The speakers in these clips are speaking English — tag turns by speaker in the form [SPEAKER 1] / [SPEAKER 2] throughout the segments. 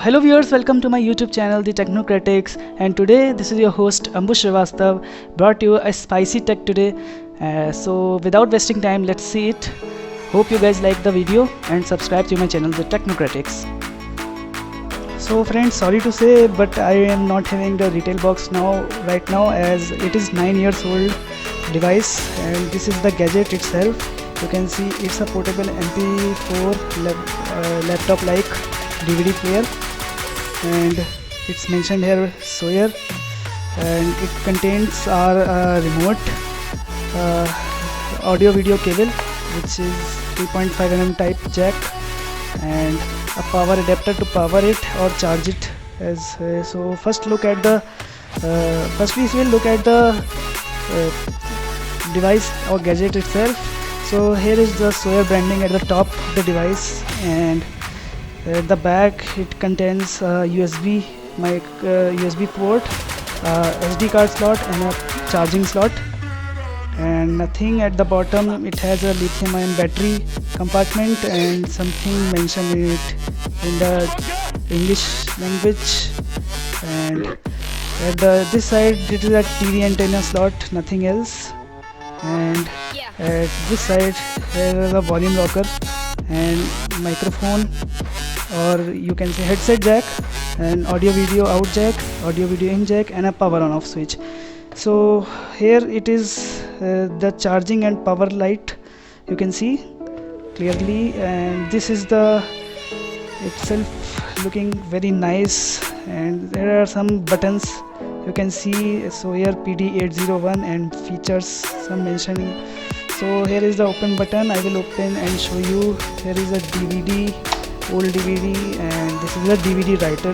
[SPEAKER 1] Hello viewers, welcome to my YouTube channel The Technocratics, and today this is your host Ambush Srivastav, brought you a spicy tech today. So without wasting time, let's see it. Hope you guys like the video and subscribe to my channel The Technocratics. So friends, sorry to say, but I am not having the retail box right now, as it is 9 years old device, and this is the gadget itself. You can see it's a portable MP4 laptop like DVD player, and it's mentioned here Sawyer, and it contains our remote, audio video cable, which is 3.5 mm type jack, and a power adapter to power it or charge it. So firstly we'll look at the device or gadget itself. So here is the Sawyer branding at the top of the device, and at the back it contains a USB port, SD card slot, and a charging slot, and nothing at the bottom. It has a lithium ion battery compartment and something mentioned in it in the English language, and at this side it is a TV antenna slot, nothing else, and at this side there is a volume rocker and microphone, or you can say headset jack, and audio video out jack, audio video in jack, and a power on off switch. So here it is, the charging and power light you can see clearly, and this is the itself looking very nice, and there are some buttons you can see Sawyer PD801 and features some mentioning. So here is the open button. I will open and show you. Here is a DVD, old DVD, and this is a DVD writer.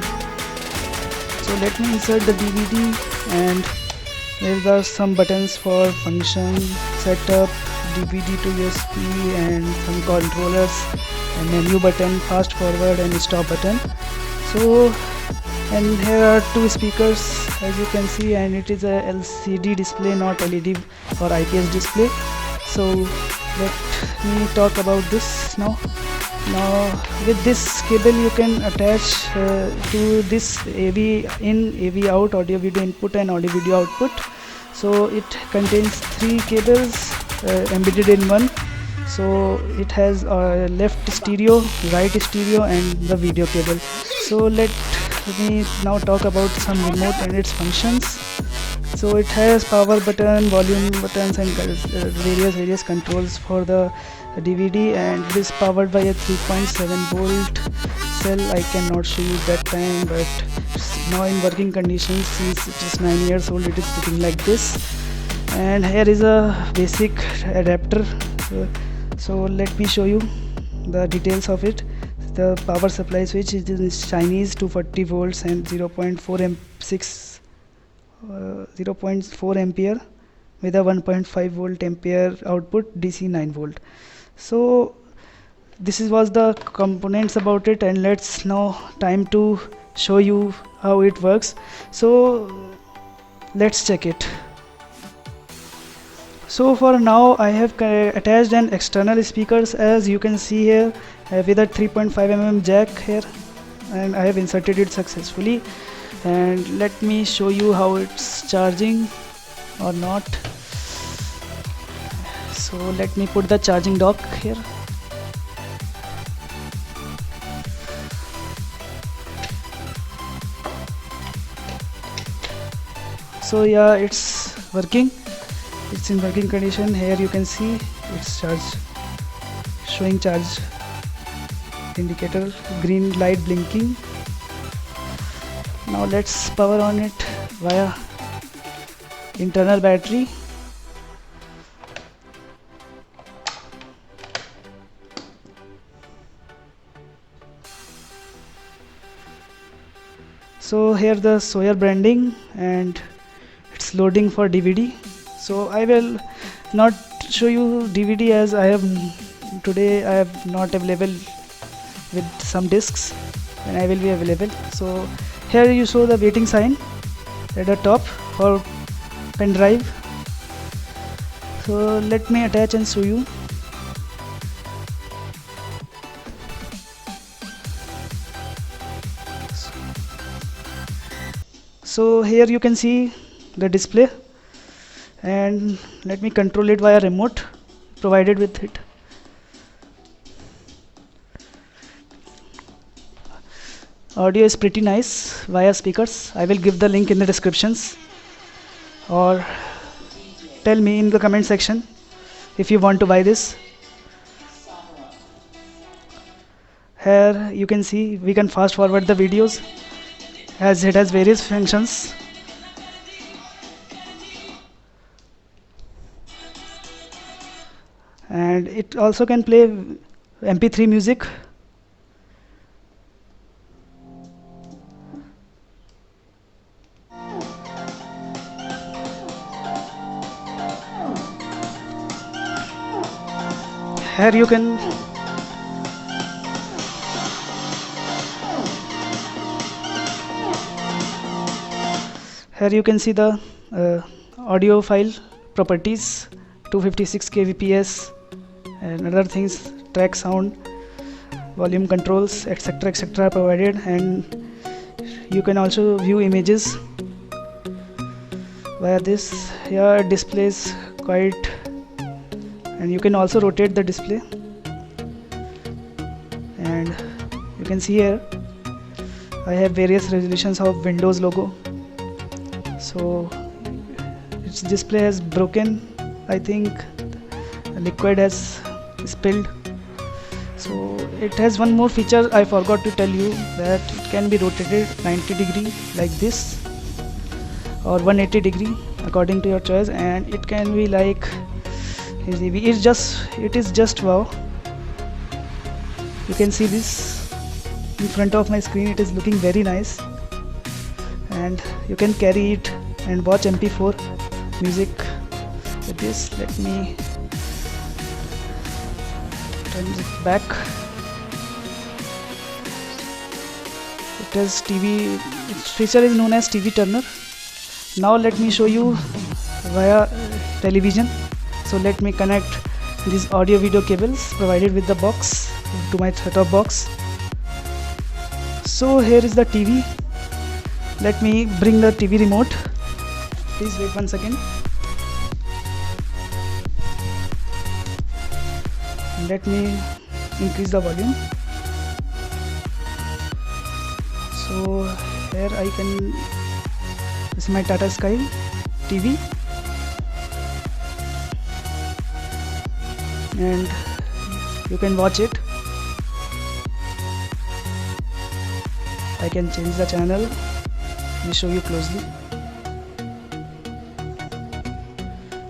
[SPEAKER 1] So let me insert the DVD, and there are some buttons for function, setup, DVD to USB, and some controllers, a menu button, fast forward, and stop button. So, and here are two speakers as you can see, and it is a LCD display, not LED or IPS display. So let me talk about this now. With this cable you can attach to this AV in, AV out, audio video input, and audio video output. So it contains 3 cables embedded in one. So it has left stereo, right stereo, and the video cable. So let me now talk about some remote and its functions. So it has power button, volume buttons, and various controls for the DVD, and it is powered by a 3.7 volt cell. I cannot show you that time, but now in working conditions, since it is 9 years old, it is looking like this. And here is a basic adapter. So let me show you the details of it. The power supply switch is in Chinese 240 volts and 0.4 ampere with a 1.5 volt ampere output, DC 9 volt. So this was the components about it, and let's now time to show you how it works. So let's check it. So for now I have attached an external speakers, as you can see here, with a 3.5 mm jack here, and I have inserted it successfully. And let me show you how it's charging or not. So let me put the charging dock here. So yeah, it's working. It's in working condition. Here you can see it's charged, showing charge indicator, green light blinking. Now let's power on it via internal battery. So here the Sawyer branding, and it's loading for DVD. So I will not show you DVD, as I have not available with some discs, and I will be available. So here you saw the waiting sign at the top for pen drive. So let me attach and show you. So here you can see the display, and let me control it via remote provided with it. Audio is pretty nice via speakers. I will give the link in the descriptions, or tell me in the comment section if you want to buy this. Here you can see we can fast forward the videos as it has various functions. And it also can play MP3 music. Here you can see the audio file properties, 256 kbps and other things, track sound, volume controls, etc etc provided. And you can also view images via this. Here displays quite, and you can also rotate the display. And you can see here I have various resolutions of Windows logo. So its display has broken, I think liquid has spilled. So it has one more feature I forgot to tell you, that it can be rotated 90 degree like this, or 180 degree according to your choice. And it can be like, it is just wow. You can see this in front of my screen, it is looking very nice. And you can carry it and watch MP4 music with this. Let me turn it back. It has TV, its feature is known as TV Turner. Now let me show you via television. So let me connect these audio video cables provided with the box to my set-top box. So here is the TV. Let me bring the TV remote. Please wait 1 second. Let me increase the volume. So here I can, this is my Tata Sky TV, and you can watch it. I can change the channel. Let me show you closely.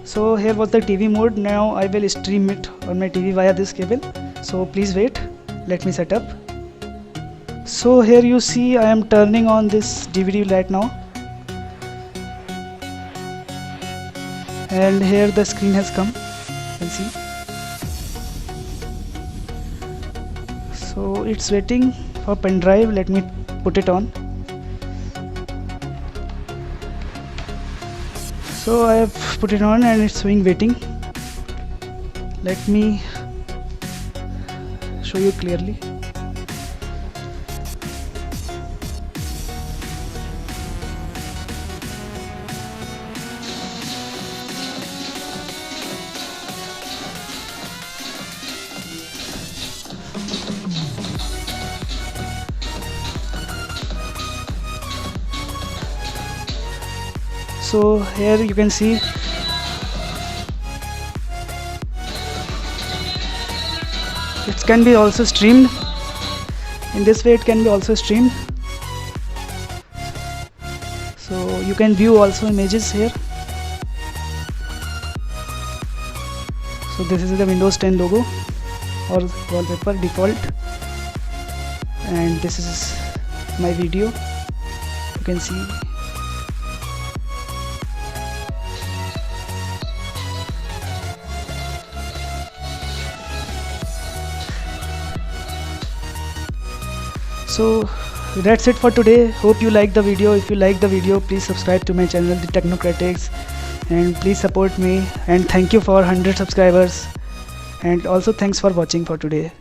[SPEAKER 1] So here was the TV mode. Now I will stream it on my TV via this cable. So please wait, let me set up. So here you see I am turning on this DVD right now, and here the screen has come, you can see. So it's waiting for pen drive. Let me put it on. So I have put it on and it's showing waiting. Let me show you clearly. So here you can see it can be also streamed. In this way it can be also streamed. So you can view also images here. So this is the Windows 10 logo or wallpaper default, and this is my video. You can see. So that's it for today. Hope you like the video. If you like the video, please subscribe to my channel, The Technocratics, and please support me. And thank you for 100 subscribers. And also thanks for watching for today.